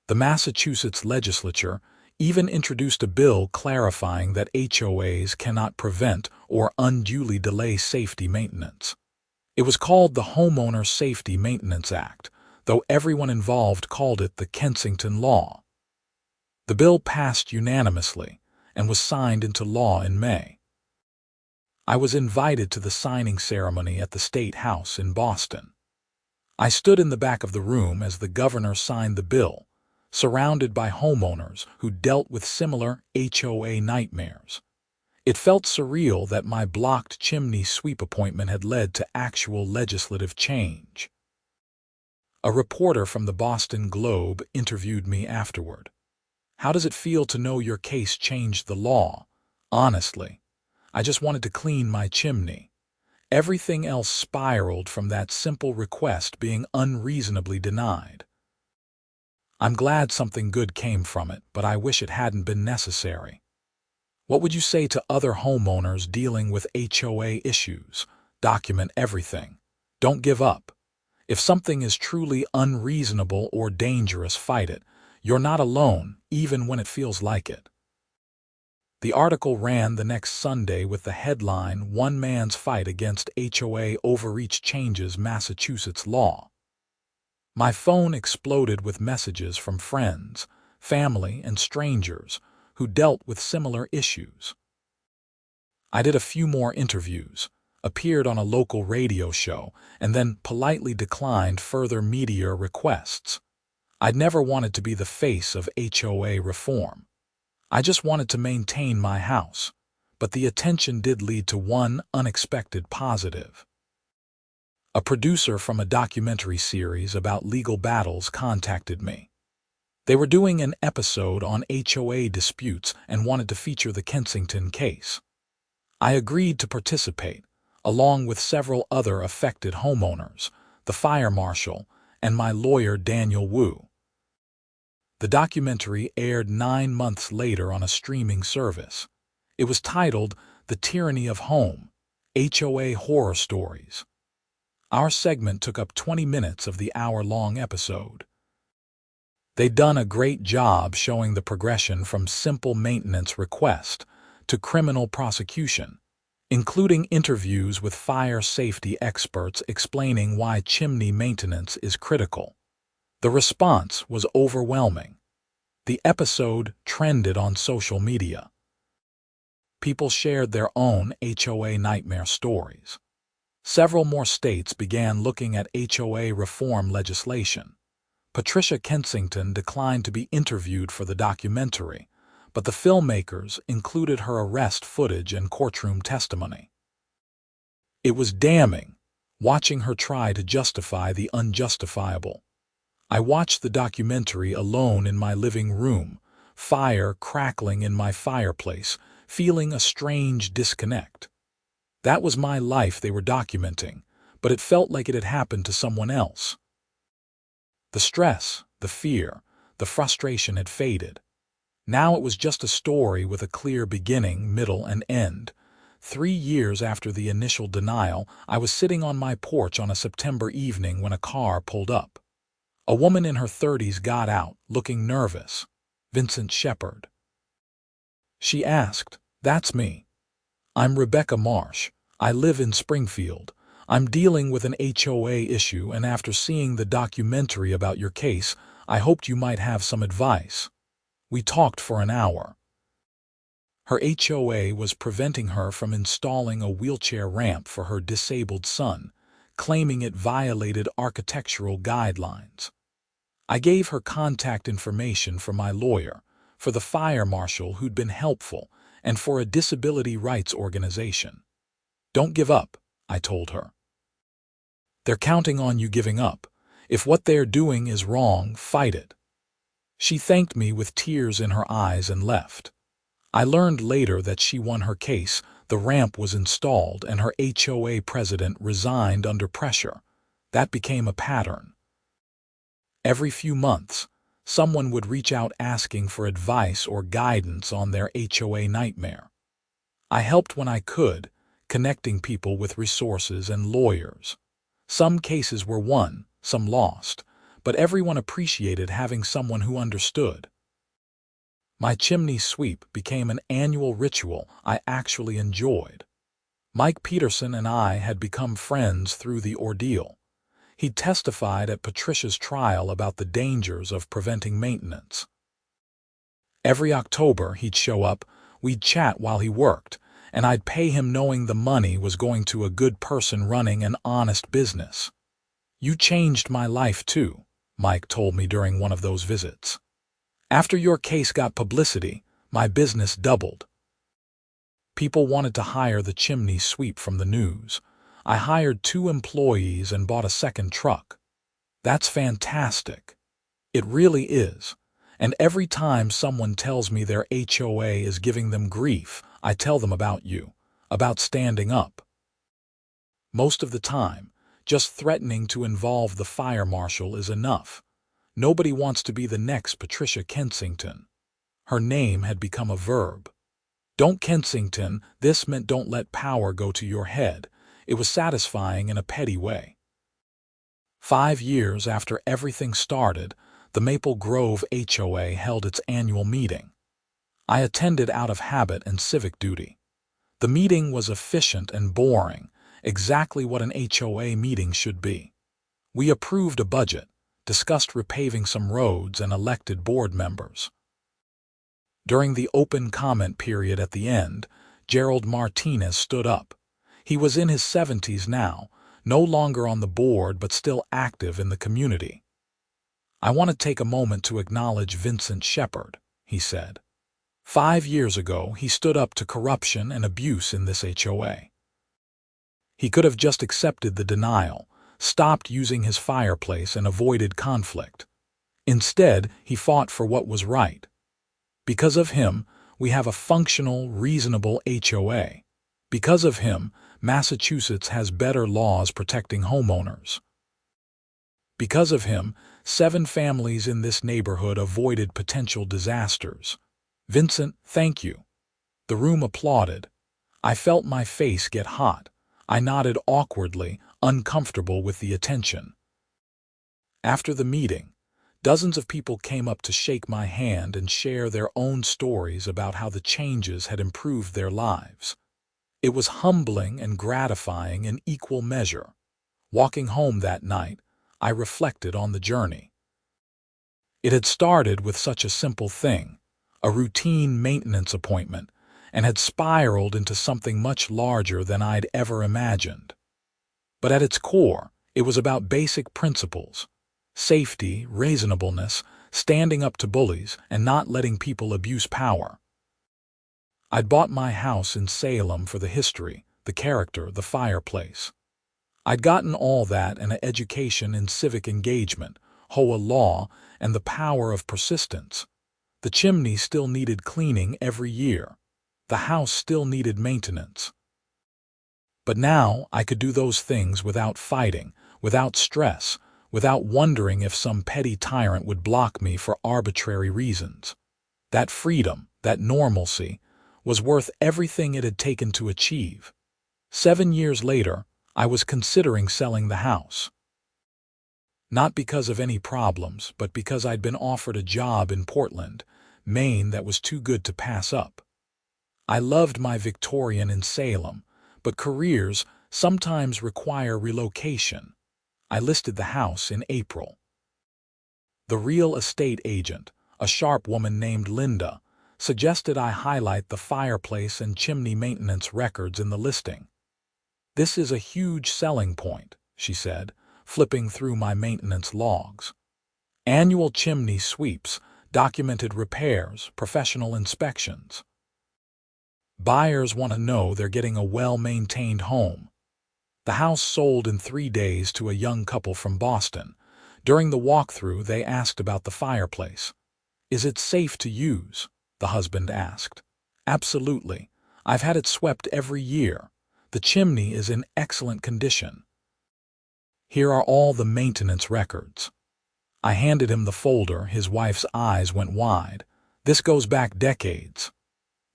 A: The Massachusetts legislature even introduced a bill clarifying that HOAs cannot prevent or unduly delay safety maintenance. It was called the Homeowner Safety Maintenance Act, though everyone involved called it the Kensington Law. The bill passed unanimously and was signed into law in May. I was invited to the signing ceremony at the State House in Boston. I stood in the back of the room as the governor signed the bill, surrounded by homeowners who dealt with similar HOA nightmares. It felt surreal that my blocked chimney sweep appointment had led to actual legislative change. A reporter from the Boston Globe interviewed me afterward. "How does it feel to know your case changed the law?" "Honestly, I just wanted to clean my chimney. Everything else spiraled from that simple request being unreasonably denied. I'm glad something good came from it, but I wish it hadn't been necessary." What would you say to other homeowners dealing with HOA issues? Document everything. Don't give up. If something is truly unreasonable or dangerous, fight it. You're not alone, even when it feels like it. The article ran the next Sunday with the headline, "One Man's Fight Against HOA Overreach Changes Massachusetts Law." My phone exploded with messages from friends, family, and strangers who dealt with similar issues. I did a few more interviews, appeared on a local radio show, and then politely declined further media requests. I'd never wanted to be the face of HOA reform. I just wanted to maintain my house, but the attention did lead to one unexpected positive. A producer from a documentary series about legal battles contacted me. They were doing an episode on HOA disputes and wanted to feature the Kensington case. I agreed to participate, along with several other affected homeowners, the fire marshal, and my lawyer Daniel Wu. The documentary aired 9 months later on a streaming service. It was titled "The Tyranny of Home: HOA Horror Stories." Our segment took up 20 minutes of the hour-long episode. They'd done a great job showing the progression from simple maintenance request to criminal prosecution, including interviews with fire safety experts explaining why chimney maintenance is critical. The response was overwhelming. The episode trended on social media. People shared their own HOA nightmare stories. Several more states began looking at HOA reform legislation. Patricia Kensington declined to be interviewed for the documentary, but the filmmakers included her arrest footage and courtroom testimony. It was damning, watching her try to justify the unjustifiable. I watched the documentary alone in my living room, fire crackling in my fireplace, feeling a strange disconnect. That was my life they were documenting, but it felt like it had happened to someone else. The stress, the fear, the frustration had faded. Now it was just a story with a clear beginning, middle, and end. 3 years after the initial denial, I was sitting on my porch on a September evening when a car pulled up. A woman in her 30s got out, looking nervous. "Vincent Shepherd?" She asked. "That's me. I'm Rebecca Marsh. I live in Springfield. I'm dealing with an HOA issue, and after seeing the documentary about your case, I hoped you might have some advice." We talked for an hour. Her HOA was preventing her from installing a wheelchair ramp for her disabled son, claiming it violated architectural guidelines. I gave her contact information for my lawyer, for the fire marshal who'd been helpful, and for a disability rights organization. "Don't give up," I told her. "They're counting on you giving up. If what they're doing is wrong, fight it." She thanked me with tears in her eyes and left. I learned later that she won her case, the ramp was installed, and her HOA president resigned under pressure. That became a pattern. Every few months, someone would reach out asking for advice or guidance on their HOA nightmare. I helped when I could, connecting people with resources and lawyers. Some cases were won, some lost, but everyone appreciated having someone who understood. My chimney sweep became an annual ritual I actually enjoyed. Mike Peterson and I had become friends through the ordeal. He testified at Patricia's trial about the dangers of preventing maintenance. Every October he'd show up, we'd chat while he worked, and I'd pay him knowing the money was going to a good person running an honest business. "You changed my life too," Mike told me during one of those visits. "After your case got publicity, my business doubled." People wanted to hire the chimney sweep from the news. I hired 2 employees and bought a second truck. That's fantastic. It really is. And every time someone tells me their HOA is giving them grief, I tell them about you, about standing up. Most of the time, just threatening to involve the fire marshal is enough. Nobody wants to be the next Patricia Kensington. Her name had become a verb. Don't Kensington, this meant don't let power go to your head. It was satisfying in a petty way. 5 years after everything started, the Maple Grove HOA held its annual meeting. I attended out of habit and civic duty. The meeting was efficient and boring, exactly what an HOA meeting should be. We approved a budget, discussed repaving some roads, and elected board members. During the open comment period at the end, Gerald Martinez stood up. He was in his 70s now, no longer on the board but still active in the community. "I want to take a moment to acknowledge Vincent Shepherd," he said. 5 years ago, he stood up to corruption and abuse in this HOA. He could have just accepted the denial, stopped using his fireplace, and avoided conflict. Instead, he fought for what was right. Because of him, we have a functional, reasonable HOA. Because of him, Massachusetts has better laws protecting homeowners. Because of him, 7 families in this neighborhood avoided potential disasters. Vincent, thank you. The room applauded. I felt my face get hot. I nodded awkwardly, uncomfortable with the attention. After the meeting, dozens of people came up to shake my hand and share their own stories about how the changes had improved their lives. It was humbling and gratifying in equal measure. Walking home that night, I reflected on the journey. It had started with such a simple thing, a routine maintenance appointment, and had spiraled into something much larger than I'd ever imagined. But at its core, it was about basic principles: safety, reasonableness, standing up to bullies, and not letting people abuse power. I'd bought my house in Salem for the history, the character, the fireplace. I'd gotten all that and an education in civic engagement, HOA law, and the power of persistence. The chimney still needed cleaning every year. The house still needed maintenance. But now I could do those things without fighting, without stress, without wondering if some petty tyrant would block me for arbitrary reasons. That freedom, that normalcy, was worth everything it had taken to achieve. 7 years later, I was considering selling the house. Not because of any problems, but because I'd been offered a job in Portland, Maine that was too good to pass up. I loved my Victorian in Salem, but careers sometimes require relocation. I listed the house in April. The real estate agent, a sharp woman named Linda, suggested I highlight the fireplace and chimney maintenance records in the listing. "This is a huge selling point," she said, flipping through my maintenance logs. "Annual chimney sweeps, documented repairs, professional inspections. Buyers want to know they're getting a well-maintained home." The house sold in 3 days to a young couple from Boston. During the walkthrough, they asked about the fireplace. "Is it safe to use?" the husband asked. "Absolutely. I've had it swept every year. The chimney is in excellent condition. Here are all the maintenance records." I handed him the folder. His wife's eyes went wide. "This goes back decades."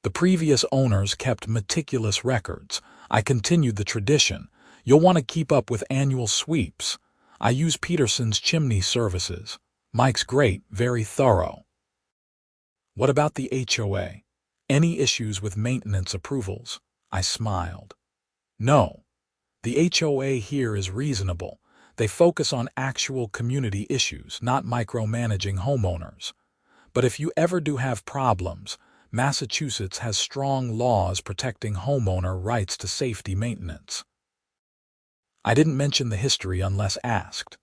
A: The previous owners kept meticulous records. I continued the tradition. "You'll want to keep up with annual sweeps. I use Peterson's chimney services. Mike's great, very thorough." "What about the HOA? Any issues with maintenance approvals?" I smiled. "No. The HOA here is reasonable. They focus on actual community issues, not micromanaging homeowners. But if you ever do have problems, Massachusetts has strong laws protecting homeowner rights to safety maintenance." I didn't mention the history unless asked.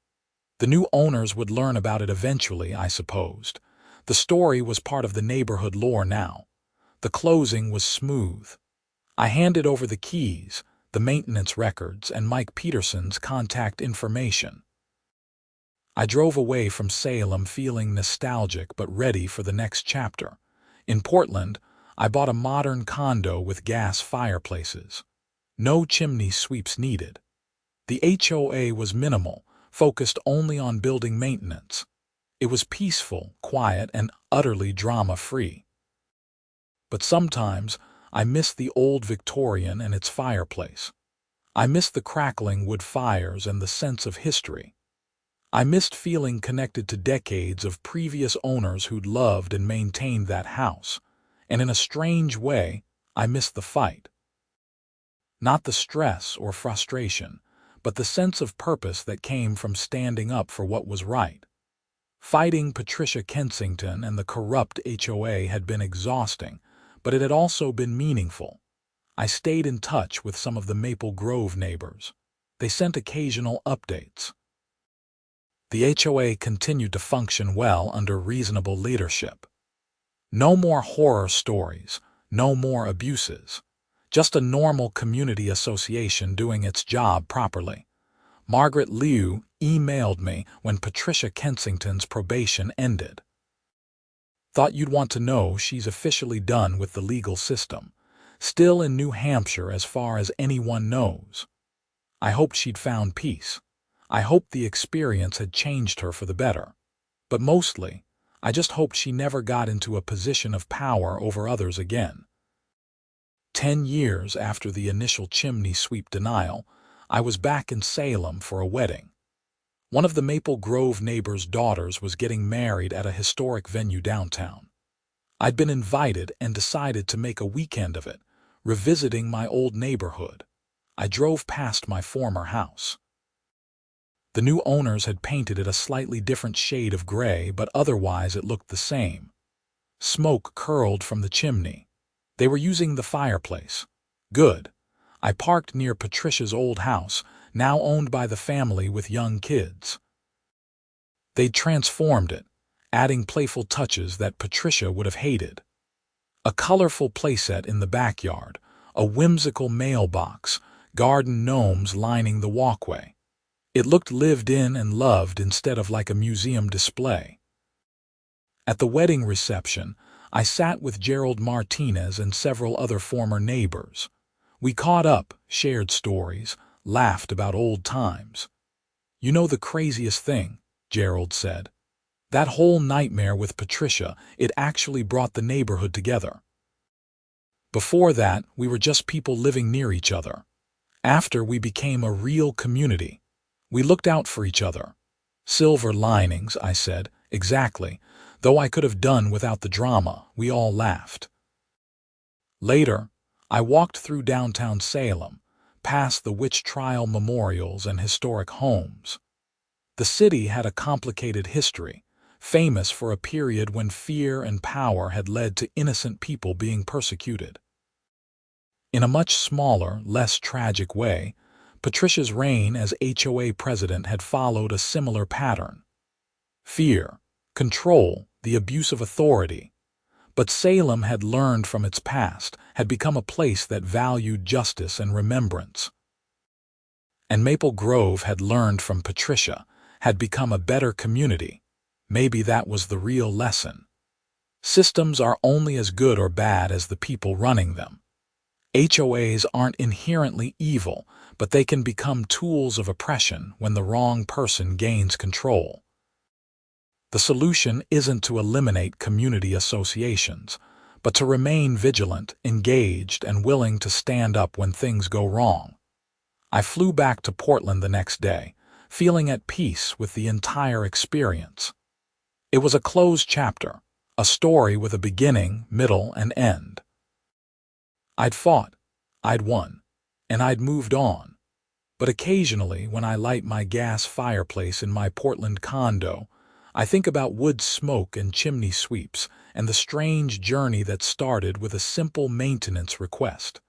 A: The new owners would learn about it eventually, I supposed. The story was part of the neighborhood lore now. The closing was smooth. I handed over the keys, the maintenance records, and Mike Peterson's contact information. I drove away from Salem feeling nostalgic but ready for the next chapter. In Portland, I bought a modern condo with gas fireplaces. No chimney sweeps needed. The HOA was minimal, focused only on building maintenance. It was peaceful, quiet, and utterly drama-free. But sometimes, I missed the old Victorian and its fireplace. I missed the crackling wood fires and the sense of history. I missed feeling connected to decades of previous owners who'd loved and maintained that house. And in a strange way, I missed the fight. Not the stress or frustration, but the sense of purpose that came from standing up for what was right. Fighting Patricia Kensington and the corrupt HOA had been exhausting, but it had also been meaningful. I stayed in touch with some of the Maple Grove neighbors. They sent occasional updates. The HOA continued to function well under reasonable leadership. No more horror stories, no more abuses. Just a normal community association doing its job properly. Margaret Liu emailed me when Patricia Kensington's probation ended. Thought you'd want to know she's officially done with the legal system. Still in New Hampshire as far as anyone knows. I hoped she'd found peace. I hoped the experience had changed her for the better. But mostly, I just hoped she never got into a position of power over others again. 10 years after the initial chimney sweep denial, I was back in Salem for a wedding. One of the Maple Grove neighbors' daughters was getting married at a historic venue downtown. I'd been invited and decided to make a weekend of it, revisiting my old neighborhood. I drove past my former house. The new owners had painted it a slightly different shade of gray, but otherwise it looked the same. Smoke curled from the chimney. They were using the fireplace. Good. I parked near Patricia's old house, now owned by the family with young kids. They'd transformed it, adding playful touches that Patricia would have hated. A colorful playset in the backyard, a whimsical mailbox, garden gnomes lining the walkway. It looked lived in and loved instead of like a museum display. At the wedding reception, I sat with Gerald Martinez and several other former neighbors. We caught up, shared stories, laughed about old times. "You know the craziest thing," Gerald said. "That whole nightmare with Patricia, it actually brought the neighborhood together. Before that, we were just people living near each other. After, we became a real community. We looked out for each other." "Silver linings," I said. "Exactly. Though I could have done without the drama," we all laughed. Later, I walked through downtown Salem, past the witch trial memorials and historic homes. The city had a complicated history, famous for a period when fear and power had led to innocent people being persecuted. In a much smaller, less tragic way, Patricia's reign as HOA president had followed a similar pattern. Fear, control, the abuse of authority. But Salem had learned from its past, had become a place that valued justice and remembrance. And Maple Grove had learned from Patricia, had become a better community. Maybe that was the real lesson. Systems are only as good or bad as the people running them. HOAs aren't inherently evil, but they can become tools of oppression when the wrong person gains control. The solution isn't to eliminate community associations, but to remain vigilant, engaged, and willing to stand up when things go wrong. I flew back to Portland the next day, feeling at peace with the entire experience. It was a closed chapter, a story with a beginning, middle, and end. I'd fought, I'd won, and I'd moved on. But occasionally, when I light my gas fireplace in my Portland condo, I think about wood smoke and chimney sweeps and the strange journey that started with a simple maintenance request.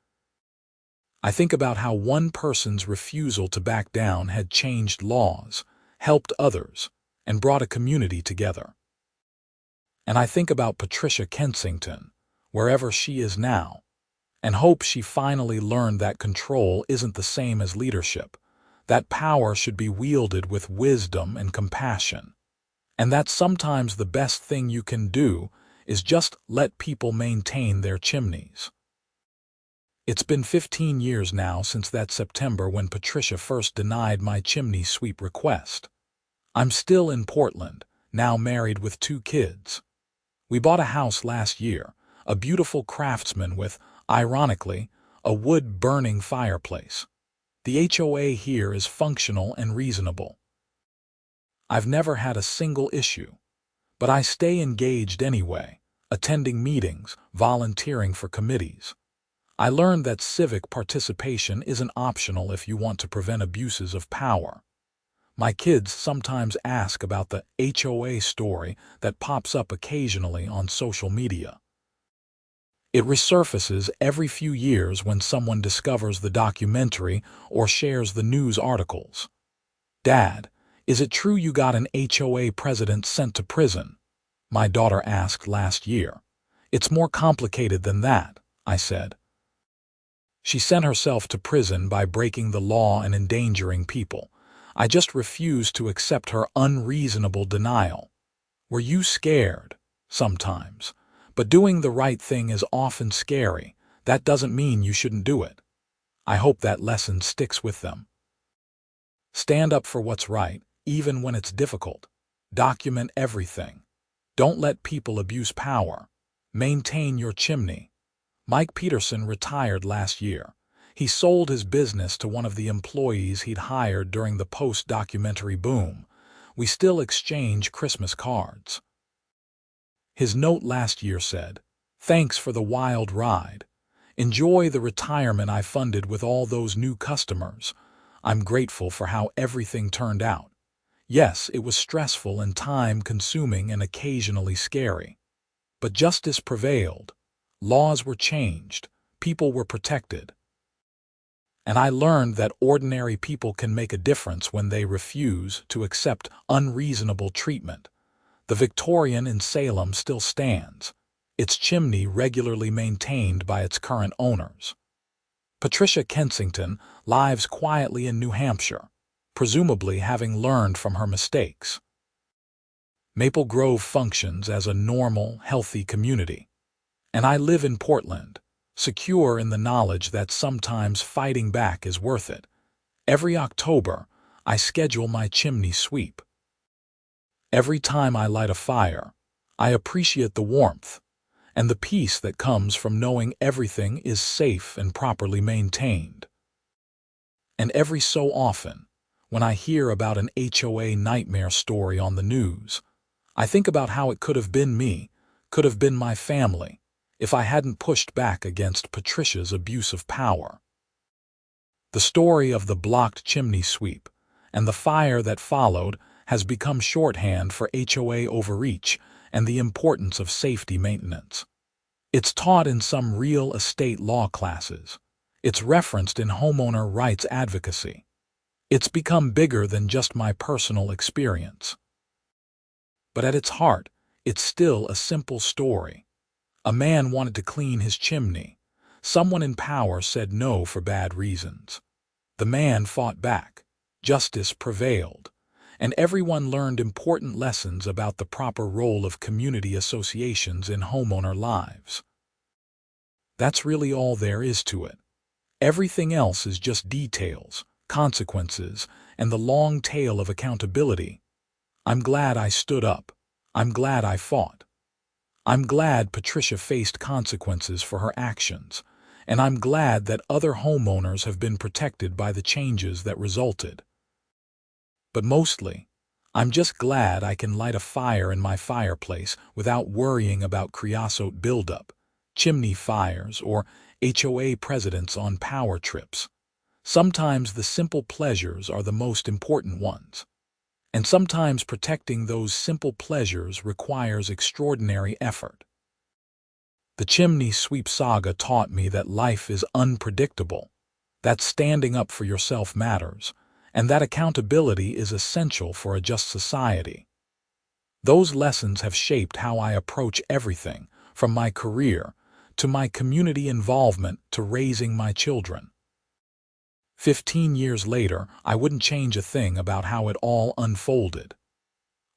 A: I think about how one person's refusal to back down had changed laws, helped others, and brought a community together. And I think about Patricia Kensington, wherever she is now, and hope she finally learned that control isn't the same as leadership, that power should be wielded with wisdom and compassion, and that sometimes the best thing you can do is just let people maintain their chimneys. It's been 15 years now since that September when Patricia first denied my chimney sweep request. I'm still in Portland, now married with 2 kids. We bought a house last year, a beautiful craftsman with, ironically, a wood-burning fireplace. The HOA here is functional and reasonable. I've never had a single issue, but I stay engaged anyway, attending meetings, volunteering for committees. I learned that civic participation isn't optional if you want to prevent abuses of power. My kids sometimes ask about the HOA story that pops up occasionally on social media. It resurfaces every few years when someone discovers the documentary or shares the news articles. "Dad, is it true you got an HOA president sent to prison?" my daughter asked last year. "It's more complicated than that," I said. "She sent herself to prison by breaking the law and endangering people. I just refuse to accept her unreasonable denial. Were you scared? Sometimes. But doing the right thing is often scary. That doesn't mean you shouldn't do it." I hope that lesson sticks with them. Stand up for what's right, even when it's difficult. Document everything. Don't let people abuse power. Maintain your chimney. Mike Peterson retired last year. He sold his business to one of the employees he'd hired during the post-documentary boom. We still exchange Christmas cards. His note last year said, "Thanks for the wild ride. Enjoy the retirement I funded with all those new customers. I'm grateful for how everything turned out. Yes, it was stressful and time-consuming and occasionally scary. But justice prevailed. Laws were changed. People were protected. And I learned that ordinary people can make a difference when they refuse to accept unreasonable treatment. The Victorian in Salem still stands, its chimney regularly maintained by its current owners. Patricia Kensington lives quietly in New Hampshire, presumably having learned from her mistakes. Maple Grove functions as a normal, healthy community. And I live in Portland, secure in the knowledge that sometimes fighting back is worth it. Every October, I schedule my chimney sweep. Every time I light a fire, I appreciate the warmth and the peace that comes from knowing everything is safe and properly maintained. And every so often, when I hear about an HOA nightmare story on the news, I think about how it could have been me, could have been my family, if I hadn't pushed back against Patricia's abuse of power. The story of the blocked chimney sweep and the fire that followed has become shorthand for HOA overreach and the importance of safety maintenance. It's taught in some real estate law classes. It's referenced in homeowner rights advocacy. It's become bigger than just my personal experience. But at its heart, it's still a simple story. A man wanted to clean his chimney. Someone in power said no for bad reasons. The man fought back. Justice prevailed. And everyone learned important lessons about the proper role of community associations in homeowner lives. That's really all there is to it. Everything else is just details, consequences, and the long tail of accountability. I'm glad I stood up. I'm glad I fought. I'm glad Patricia faced consequences for her actions, and I'm glad that other homeowners have been protected by the changes that resulted. But mostly, I'm just glad I can light a fire in my fireplace without worrying about creosote buildup, chimney fires, or HOA presidents on power trips. Sometimes the simple pleasures are the most important ones. And sometimes protecting those simple pleasures requires extraordinary effort. The chimney sweep saga taught me that life is unpredictable, that standing up for yourself matters, and that accountability is essential for a just society. Those lessons have shaped how I approach everything, from my career to my community involvement to raising my children. 15 years later, I wouldn't change a thing about how it all unfolded.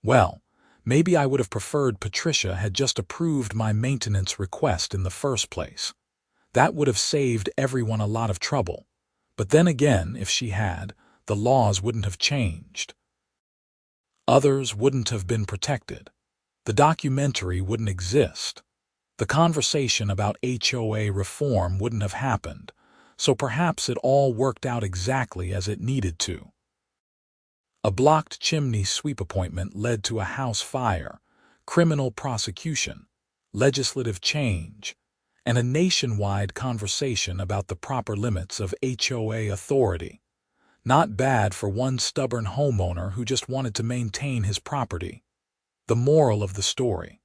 A: Well, maybe I would have preferred Patricia had just approved my maintenance request in the first place. That would have saved everyone a lot of trouble. But then again, if she had, the laws wouldn't have changed. Others wouldn't have been protected. The documentary wouldn't exist. The conversation about HOA reform wouldn't have happened, so perhaps it all worked out exactly as it needed to. A blocked chimney sweep appointment led to a house fire, criminal prosecution, legislative change, and a nationwide conversation about the proper limits of HOA authority. Not bad for one stubborn homeowner who just wanted to maintain his property. The moral of the story: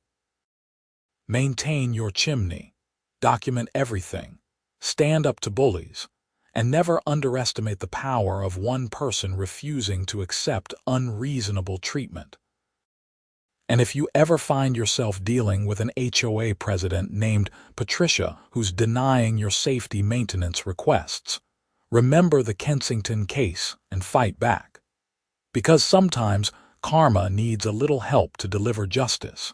A: maintain your chimney, document everything, stand up to bullies, and never underestimate the power of one person refusing to accept unreasonable treatment. And if you ever find yourself dealing with an HOA president named Patricia who's denying your safety maintenance requests, remember the Kensington case and fight back. Because sometimes karma needs a little help to deliver justice.